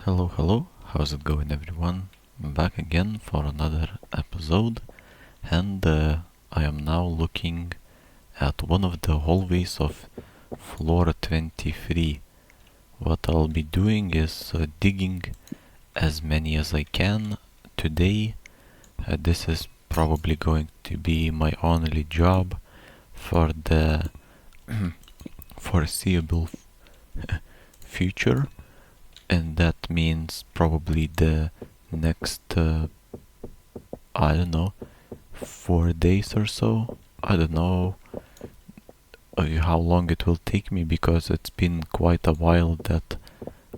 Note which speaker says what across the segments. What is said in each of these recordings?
Speaker 1: Hello, how's it going everyone? I'm back again for another episode and I am now looking at one of the hallways of floor 23. What I'll be doing is digging as many as I can today. This is probably going to be my only job for the foreseeable future, and that means probably the next I don't know, 4 days or so. I don't know how long it will take me because it's been quite a while that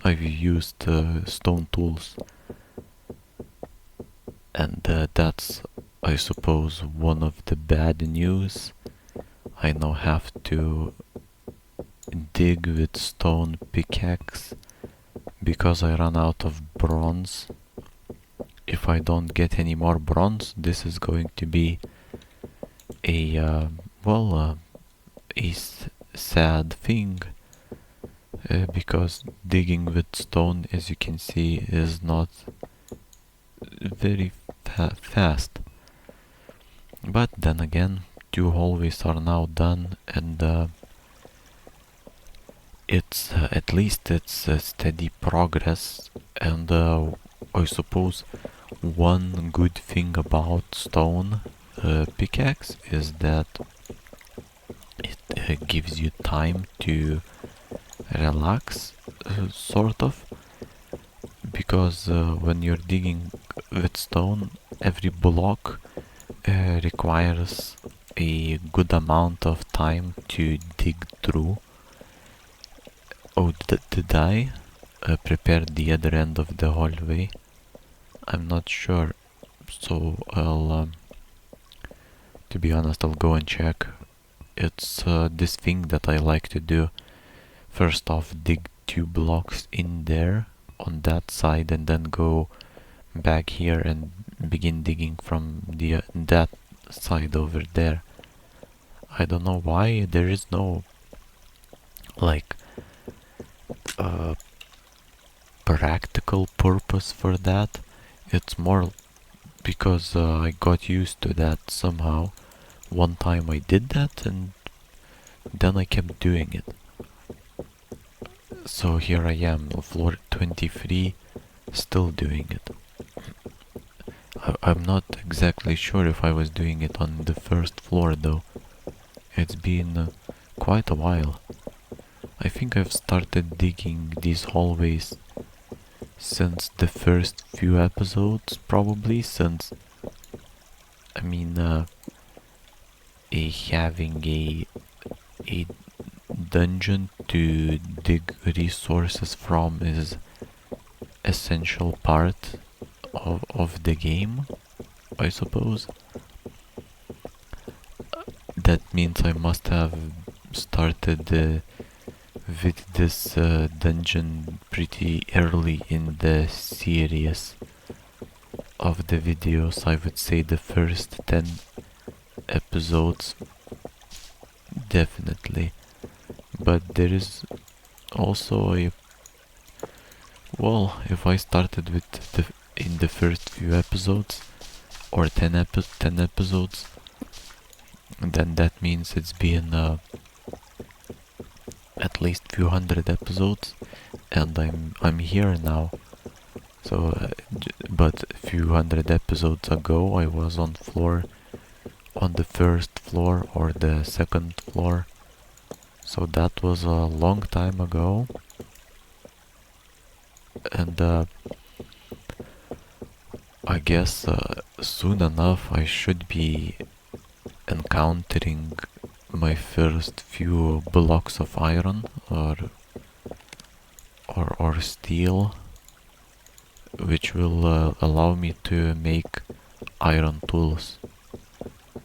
Speaker 1: I've used stone tools, and that's, I suppose, one of the bad news. I now have to dig with stone pickaxe because I ran out of bronze. If I don't get any more bronze, this is going to be a sad thing, because digging with stone, as you can see, is not very fast. But then again, 2 hallways are now done, and it's at least it's steady progress. And I suppose one good thing about stone pickaxe is that it gives you time to relax, sort of, because when you're digging with stone, every block requires a good amount of time to dig through. Oh, did I prepare the other end of the hallway? I'm not sure, so to be honest, I'll go and check. It's this thing that I like to do. First off, dig 2 blocks in there on that side, and then go back here and begin digging from that side over there. I don't know why there is no like practical purpose for that. It's more because I got used to that somehow. One time I did that and then I kept doing it. So here I am, floor 23, still doing it. I'm not exactly sure if I was doing it on the first floor though. It's been quite a while. I think I've started digging these hallways since the first few episodes, probably, since having a dungeon to dig resources from is essential part of the game, I suppose. That means I must have started with this dungeon pretty early in the series of the videos. I would say the first 10 episodes, definitely. But there is also if I started with in the first few episodes, or 10 episodes, then that means it's been at least few hundred episodes, and I'm here now. So, but a few hundred episodes ago, I was on the first floor or the second floor. So that was a long time ago, and I guess soon enough I should be encountering my first few blocks of iron or steel, which will allow me to make iron tools.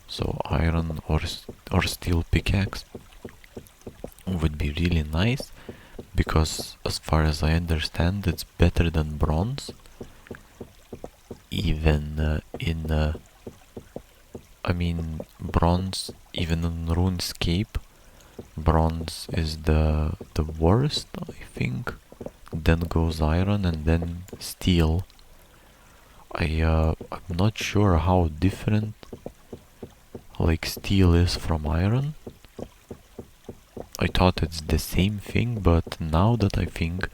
Speaker 1: So iron or steel pickaxe would be really nice, because as far as I understand, it's better than bronze. Even bronze, even in RuneScape, bronze is the worst, I think. then goes iron, and then steel. I'm not sure how different like steel is from iron. I thought it's the same thing, but now that I think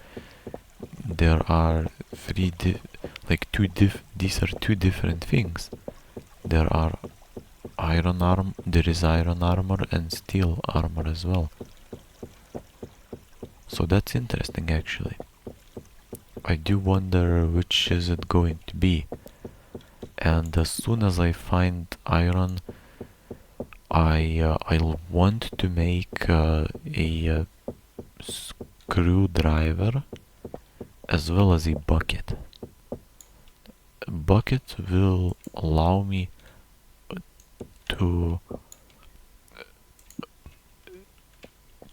Speaker 1: there are these are two different things. There are there is iron armor and steel armor as well. So that's interesting actually. I do wonder which is it going to be. And as soon as I find iron, I'll want to make a screwdriver as well as a bucket. A bucket will allow me to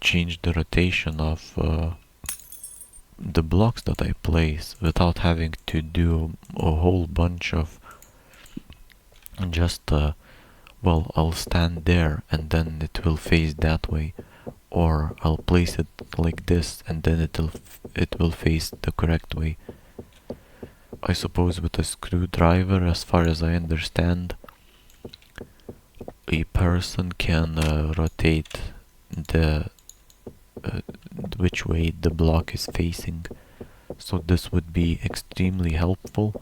Speaker 1: change the rotation of the blocks that I place without having to do a whole bunch of just well, I'll stand there and then it will face that way, or I'll place it like this and then it will face the correct way. I suppose with a screwdriver, as far as I understand, a person can rotate the which way the block is facing, so this would be extremely helpful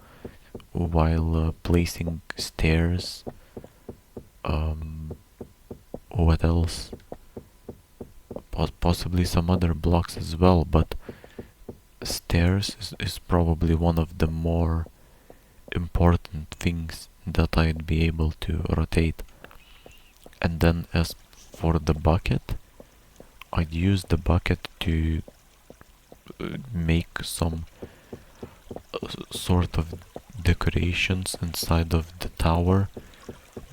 Speaker 1: while placing stairs. What else? Possibly some other blocks as well, but stairs is probably one of the more important things that I'd be able to rotate. And then as for the bucket, I'd use the bucket to make some sort of decorations inside of the tower.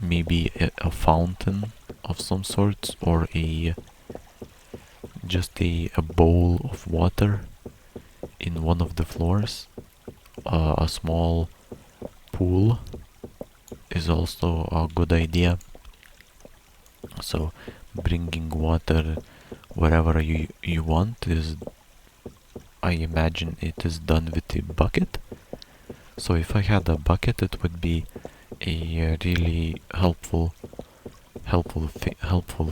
Speaker 1: Maybe a fountain of some sort, or just a bowl of water in one of the floors. A small pool is also a good idea. So bringing water wherever you want is, I imagine it is done with a bucket. So if I had a bucket, it would be a really helpful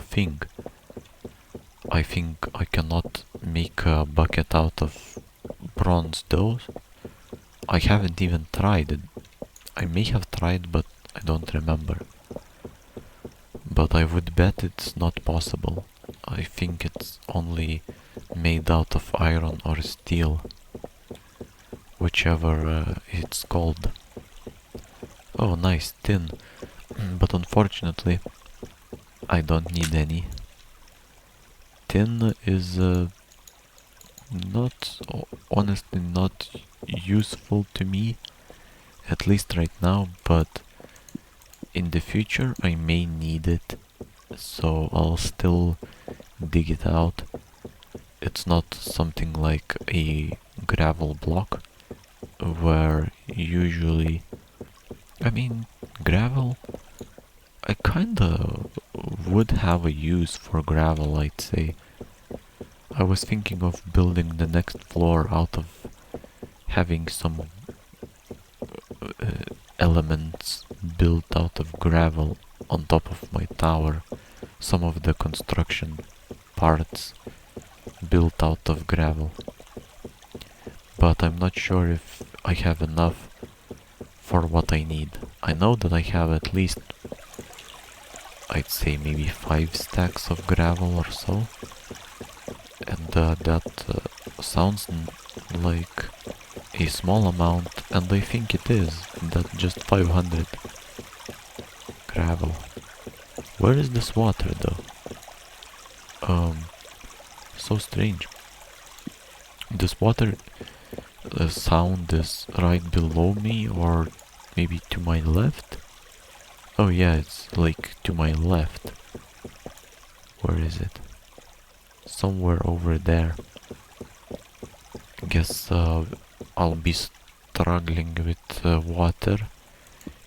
Speaker 1: thing. I think I cannot make a bucket out of bronze though. I haven't even tried it. I may have tried, but I don't remember. But I would bet it's not possible. I think it's only made out of iron or steel, whichever it's called. Oh, nice, tin. But unfortunately, I don't need any. Tin is honestly not useful to me, at least right now, but in the future I may need it, so I'll still dig it out. It's not something like a gravel block, where usually, I mean, gravel, I kinda would have a use for gravel, I'd say. I was thinking of building the next floor out of having some elements built out of gravel on top of my tower. Some of the construction parts built out of gravel. But I'm not sure if I have enough for what I need. I know that I have at least, I'd say maybe 5 stacks of gravel or so. And that sounds like a small amount, and I think it is. That's just 500 gravel. Where is this water though? So strange. This water sound is right below me, or maybe to my left? Oh yeah, it's like to my left. Where is it? Somewhere over there. Guess I'll be struggling with water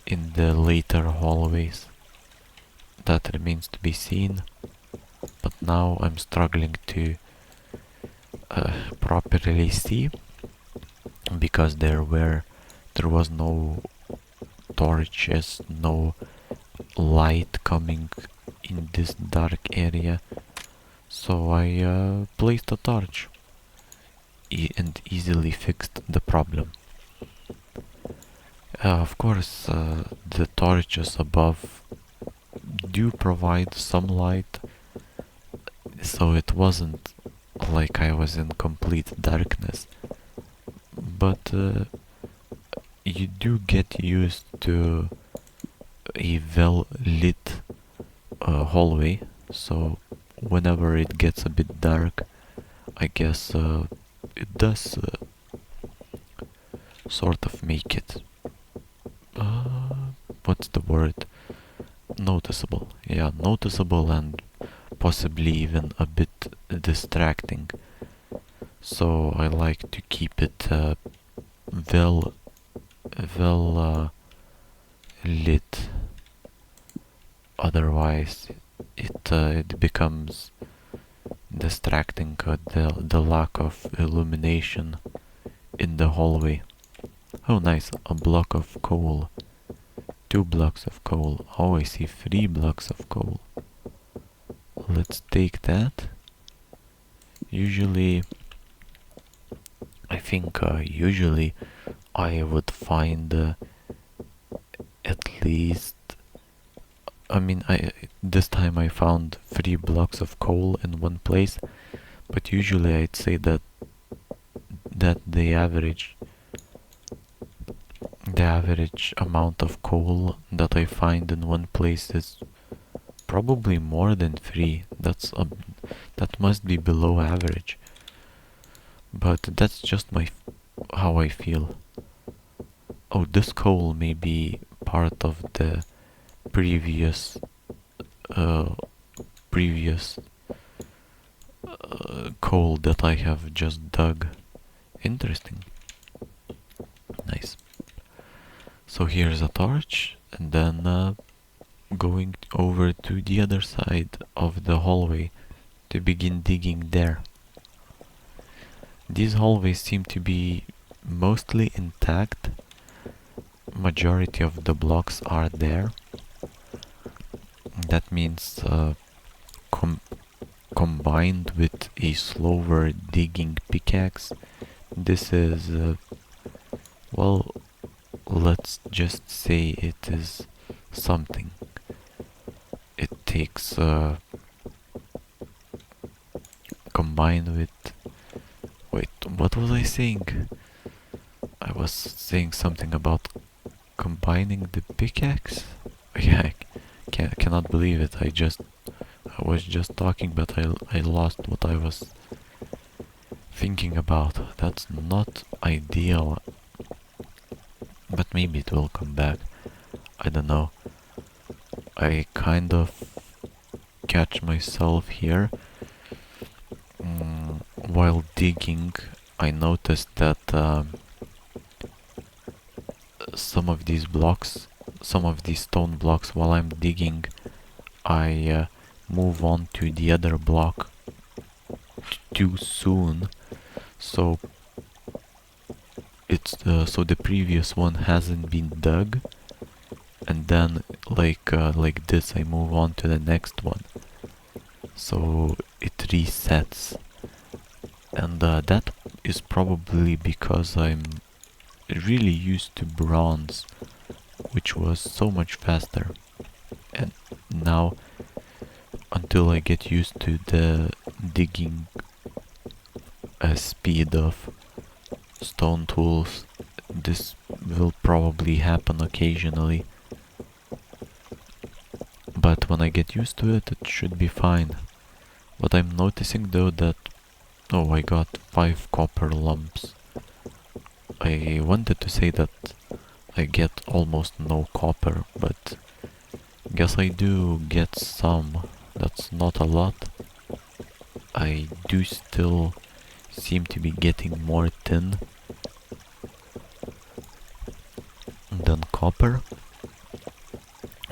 Speaker 1: in the later hallways. That remains to be seen. But now I'm struggling to properly see, because there was no torches, no light coming in this dark area. So I placed a torch and easily fixed the problem. Of course, the torches above do provide some light, so it wasn't like I was in complete darkness. But you do get used to a well lit hallway, so whenever it gets a bit dark, I guess it does sort of make it, what's the word? Noticeable. Yeah, noticeable and possibly even a bit distracting. So I like to keep it well, lit. Otherwise, it becomes distracting. The lack of illumination in the hallway. Oh, nice! A block of coal. 2 blocks of coal. Oh, I see 3 blocks of coal. Let's take that. Usually, I think usually I would find at least. I mean, this time I found 3 blocks of coal in one place, but usually I'd say that the average amount of coal that I find in one place is probably more than 3. That must be below average. But that's just how I feel. Oh, this coal may be part of the previous previous coal that I have just dug. Interesting. Nice. So here's a torch, and then going over to the other side of the hallway to begin digging there. These hallways seem to be mostly intact. Majority of the blocks are there. That means combined with a slower digging pickaxe, this is well, let's just say it is something. It takes combined with, wait, what was I saying? I was saying something about combining the pickaxe. Yeah, I cannot believe it. I was just talking, but I lost what I was thinking about. That's not ideal, but maybe it will come back. I don't know. I kind of catch myself here. While digging, I noticed that some of these stone blocks, while I'm digging, I move on to the other block too soon, so so the previous one hasn't been dug, and then like this I move on to the next one, so it resets, and that is probably because I'm really used to bronze, which was so much faster, and now until I get used to the digging speed of stone tools, this will probably happen occasionally, but when I get used to it, it should be fine. What I'm noticing though that, oh, I got 5 copper lumps. I wanted to say that I get almost no copper, but guess I do get some. That's not a lot. I do still seem to be getting more tin than copper,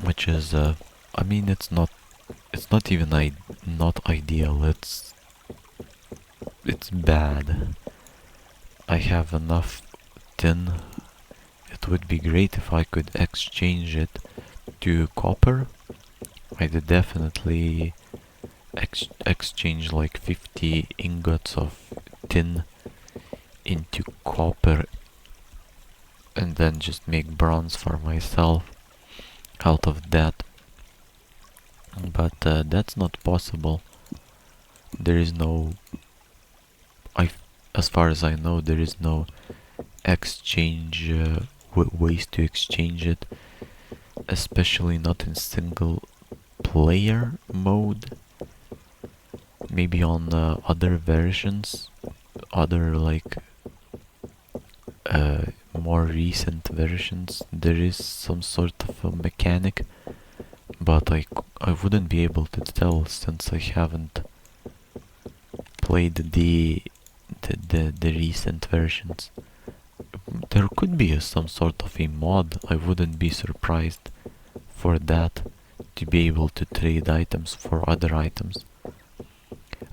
Speaker 1: which is I mean, it's not even not ideal. it's bad. I have enough tin. It would be great if I could exchange it to copper. I'd definitely exchange like 50 ingots of tin into copper and then just make bronze for myself out of that. But that's not possible. There is no, as far as I know, there is no exchange ways to exchange it, especially not in single player mode. Maybe on other versions, other like more recent versions, there is some sort of a mechanic, but I wouldn't be able to tell since I haven't played the recent versions. There could be some sort of a mod. I wouldn't be surprised for that, to be able to trade items for other items.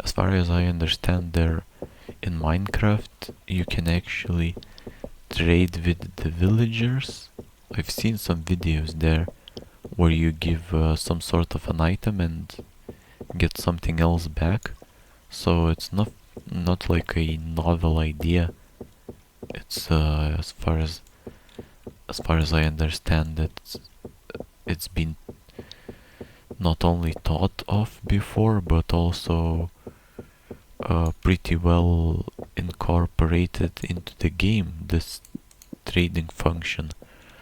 Speaker 1: As far as I understand, there in Minecraft you can actually trade with the villagers. I've seen some videos there where you give some sort of an item and get something else back. So it's not like a novel idea. It's as far as I understand it, it's been not only thought of before, but also pretty well incorporated into the game, this trading function.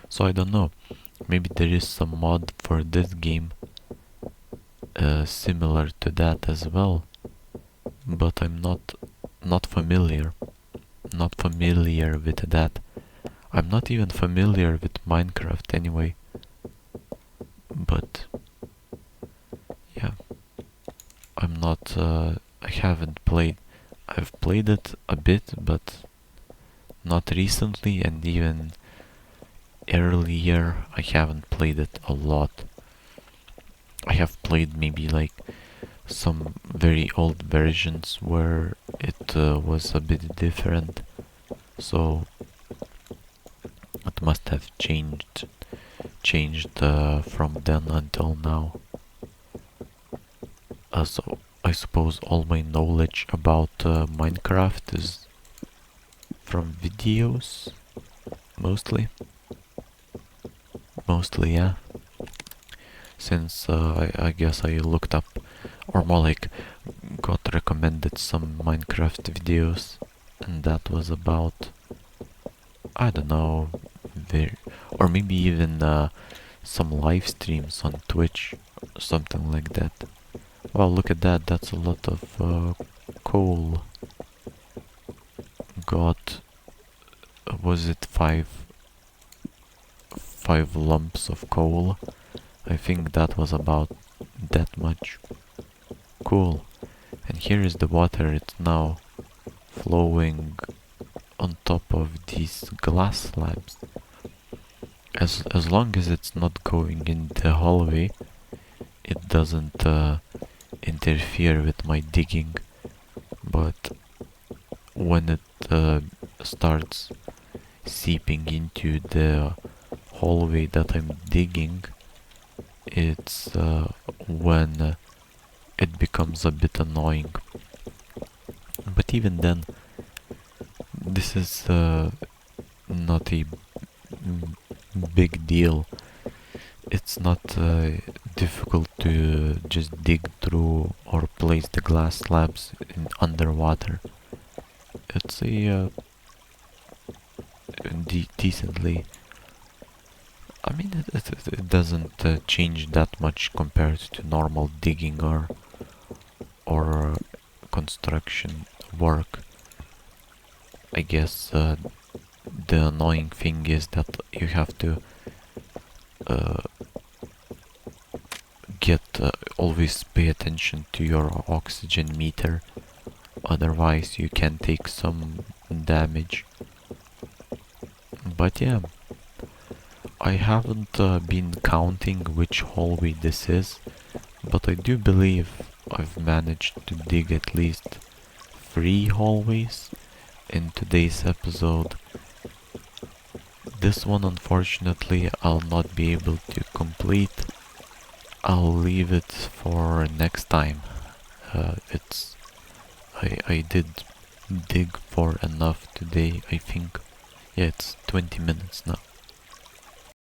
Speaker 1: So I don't know, maybe there is some mod for this game similar to that as well, but I'm not familiar with that. I'm not even familiar with Minecraft anyway. But yeah, I'm not I haven't played. I've played it a bit, but not recently, and even earlier I haven't played it a lot. I have played maybe like some very old versions where it was a bit different, so it must have changed from then until now. So I suppose all my knowledge about Minecraft is from videos, mostly, yeah. Since I guess I looked up, or more like got recommended some Minecraft videos, and that was about, I don't know, or maybe even some live streams on Twitch, something like that. Well, look at that, that's a lot of coal. Got, was it five lumps of coal? I think that was about that much. Cool. And here is the water, it's now flowing on top of these glass slabs. As long as it's not going in the hallway, it doesn't interfere with my digging. But when it starts seeping into the hallway that I'm digging, it's when it becomes a bit annoying. But even then, this is not a big deal. It's not difficult to just dig through or place the glass slabs in underwater. It's a decently. I mean, it doesn't change that much compared to normal digging or construction work. I guess the annoying thing is that you have to always pay attention to your oxygen meter, otherwise you can take some damage. But yeah, I haven't been counting which hallway this is, but I do believe I've managed to dig at least 3 hallways in today's episode. This one, unfortunately, I'll not be able to complete. I'll leave it for next time. I did dig for enough today, I think. Yeah, it's 20 minutes now.